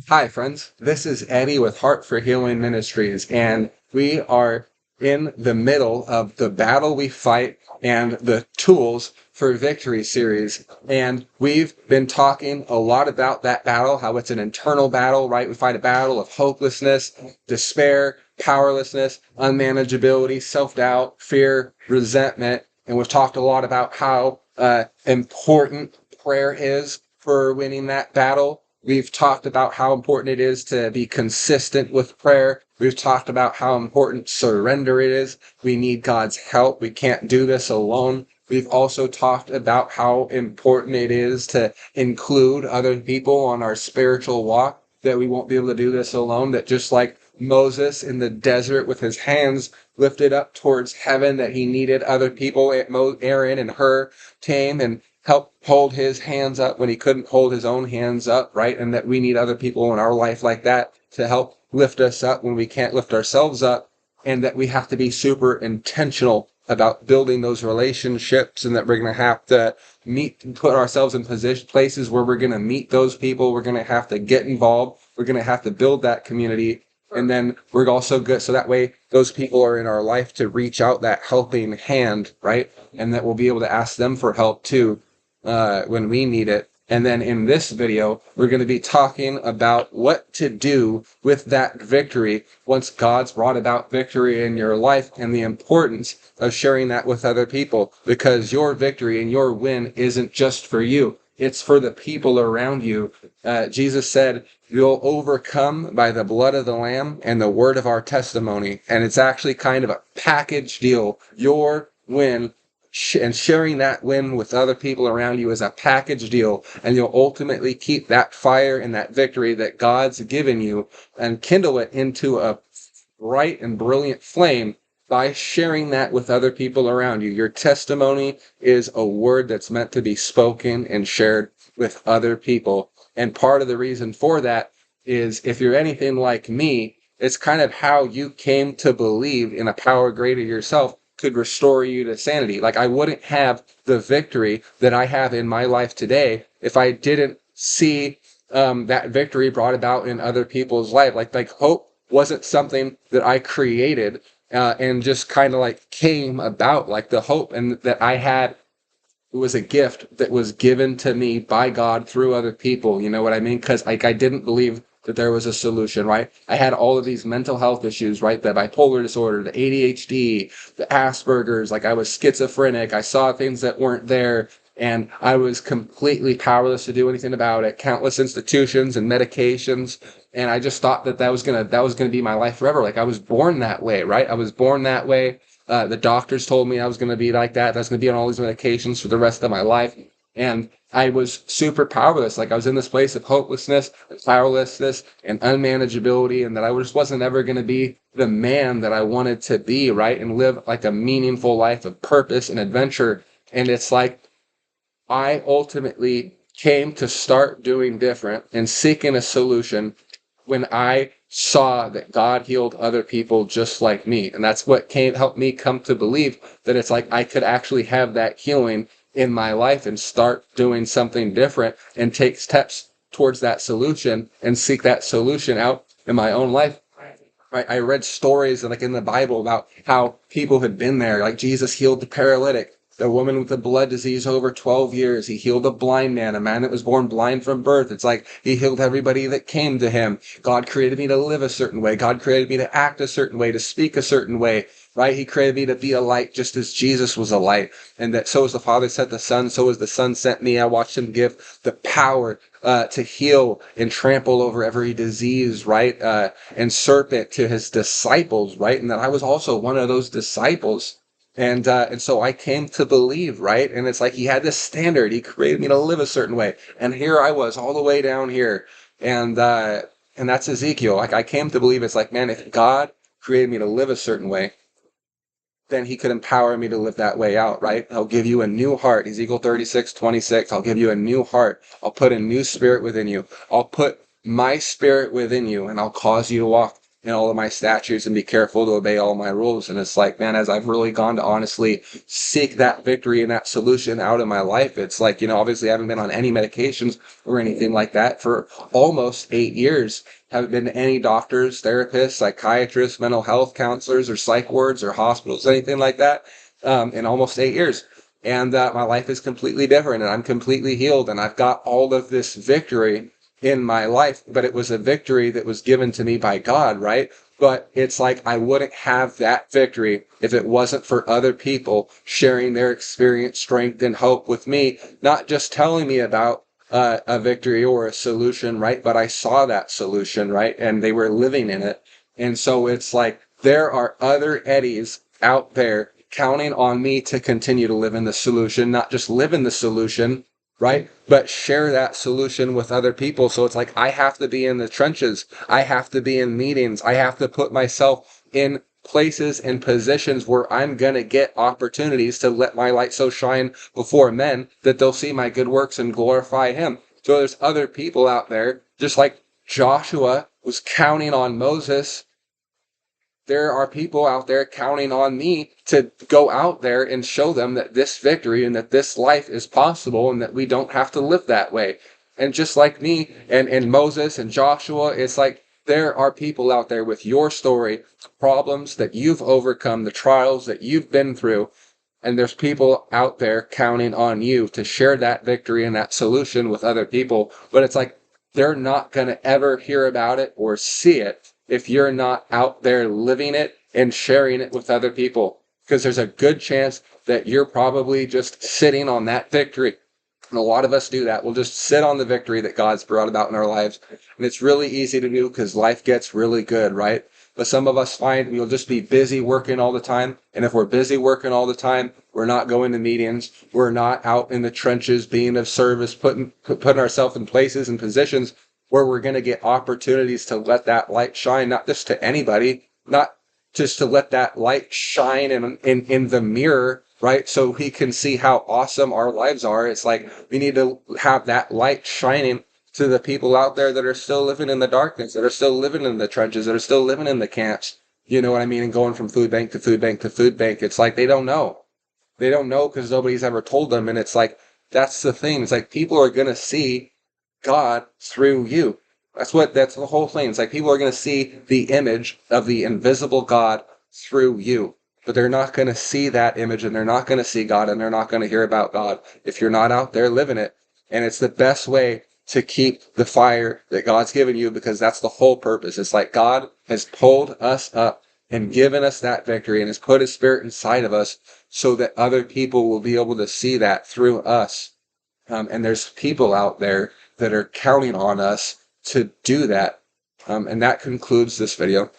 Hi, friends. This is Eddie with Heart for Healing Ministries, and we are in the middle of the Battle We Fight and the Tools for Victory series. And we've been talking a lot about that battle, how it's an internal battle, right? We fight a battle of hopelessness, despair, powerlessness, unmanageability, self-doubt, fear, resentment. And we've talked a lot about how important prayer is for winning that battle. We've talked about how important it is to be consistent with prayer. We've talked about how important surrender it is. We need God's help. We can't do this alone. We've also talked about how important it is to include other people on our spiritual walk, that we won't be able to do this alone, that just like Moses in the desert with his hands lifted up towards heaven, that he needed other people, Aaron and Hur came and help hold his hands up when he couldn't hold his own hands up, right? And that we need other people in our life like that to help lift us up when we can't lift ourselves up, and that we have to be super intentional about building those relationships, and that we're going to have to meet and put ourselves in places where we're going to meet those people. We're going to have to get involved. We're going to have to build that community. And then we're also good. So that way those people are in our life to reach out that helping hand, right? And that we'll be able to ask them for help too when we need it. And then in this video, we're going to be talking about what to do with that victory once God's brought about victory in your life, and the importance of sharing that with other people, because your victory and your win isn't just for you. It's for the people around you. Jesus said, "You'll overcome by the blood of the Lamb and the word of our testimony." And it's actually kind of a package deal. Your win and sharing that win with other people around you is a package deal, and you'll ultimately keep that fire and that victory that God's given you and kindle it into a bright and brilliant flame by sharing that with other people around you. Your testimony is a word that's meant to be spoken and shared with other people. And part of the reason for that is, if you're anything like me, it's kind of how you came to believe in a power greater yourself could restore you to sanity. Like, I wouldn't have the victory that I have in my life today if I didn't see that victory brought about in other people's life. Like hope wasn't something that I created and just kind of like came about. Like, the hope and that I had, it was a gift that was given to me by God through other people. You know what I mean? Because like, I didn't believe that there was a solution, right? I had all of these mental health issues, right? The bipolar disorder, the ADHD, the Asperger's, like I was schizophrenic. I saw things that weren't there, and I was completely powerless to do anything about it. Countless institutions and medications. And I just thought that that was gonna be my life forever. Like, I was born that way, right? I was born that way. The doctors told me I was going to be like that. I was going to be on all these medications for the rest of my life. And I was super powerless. Like, I was in this place of hopelessness and powerlessness and unmanageability, and that I just wasn't ever going to be the man that I wanted to be, right? And live like a meaningful life of purpose and adventure. And it's like, I ultimately came to start doing different and seeking a solution when I saw that God healed other people just like me. And that's what helped me come to believe that it's like I could actually have that healing in my life and start doing something different and take steps towards that solution and seek that solution out in my own life. Right? I read stories like in the Bible about how people had been there. Like, Jesus healed the paralytic, the woman with the blood disease over 12 years. He healed a blind man, a man that was born blind from birth. It's like he healed everybody that came to him. God created me to live a certain way. God created me to act a certain way, to speak a certain way, right? He created me to be a light just as Jesus was a light. And that so as the Father sent the Son, so as the Son sent me. I watched him give the power to heal and trample over every disease, right? And serpent to his disciples, right? And that I was also one of those disciples. And so I came to believe, right? And it's like he had this standard. He created me to live a certain way. And here I was all the way down here. And that's Ezekiel. Like, I came to believe, it's like, man, if God created me to live a certain way, then he could empower me to live that way out, right? I'll give you a new heart. Ezekiel 36:26. I'll give you a new heart. I'll put a new spirit within you. I'll put my spirit within you, and I'll cause you to walk in all of my statutes and be careful to obey all my rules. And it's like, man, as I've really gone to honestly seek that victory and that solution out in my life, it's like, obviously I haven't been on any medications or anything like that for almost 8 years. Haven't been to any doctors, therapists, psychiatrists, mental health counselors, or psych wards or hospitals, anything like that, in almost 8 years. And my life is completely different, and I'm completely healed, and I've got all of this victory in my life, but it was a victory that was given to me by God, right? But it's like I wouldn't have that victory if it wasn't for other people sharing their experience, strength, and hope with me, not just telling me about a victory or a solution, right? But I saw that solution, right? And they were living in it. And so it's like there are other Eddies out there counting on me to continue to live in the solution, not just live in the solution, right? But share that solution with other people. So it's like I have to be in the trenches. I have to be in meetings. I have to put myself in places and positions where I'm going to get opportunities to let my light so shine before men that they'll see my good works and glorify him. So there's other people out there, just like Joshua was counting on Moses. There are people out there counting on me to go out there and show them that this victory and that this life is possible and that we don't have to live that way. And just like me and Moses and Joshua, it's like there are people out there with your story, problems that you've overcome, the trials that you've been through. And there's people out there counting on you to share that victory and that solution with other people. But it's like they're not going to ever hear about it or see it if you're not out there living it and sharing it with other people. Because there's a good chance that you're probably just sitting on that victory. And a lot of us do that. We'll just sit on the victory that God's brought about in our lives. And it's really easy to do because life gets really good, right? But some of us find we'll just be busy working all the time. And if we're busy working all the time, we're not going to meetings. We're not out in the trenches being of service, putting ourselves in places and positions where we're going to get opportunities to let that light shine, not just to anybody, not just to let that light shine in the mirror, right? So we can see how awesome our lives are. It's like we need to have that light shining to the people out there that are still living in the darkness, that are still living in the trenches, that are still living in the camps. You know what I mean? And going from food bank to food bank to food bank. It's like they don't know. They don't know because nobody's ever told them. And it's like, that's the thing. It's like people are going to see God through you. That's the whole thing. It's like people are going to see the image of the invisible God through you, but they're not going to see that image and they're not going to see God and they're not going to hear about God if you're not out there living it. And it's the best way to keep the fire that God's given you because that's the whole purpose. It's like God has pulled us up and given us that victory and has put his spirit inside of us so that other people will be able to see that through us. And there's people out there that are counting on us to do that. And that concludes this video.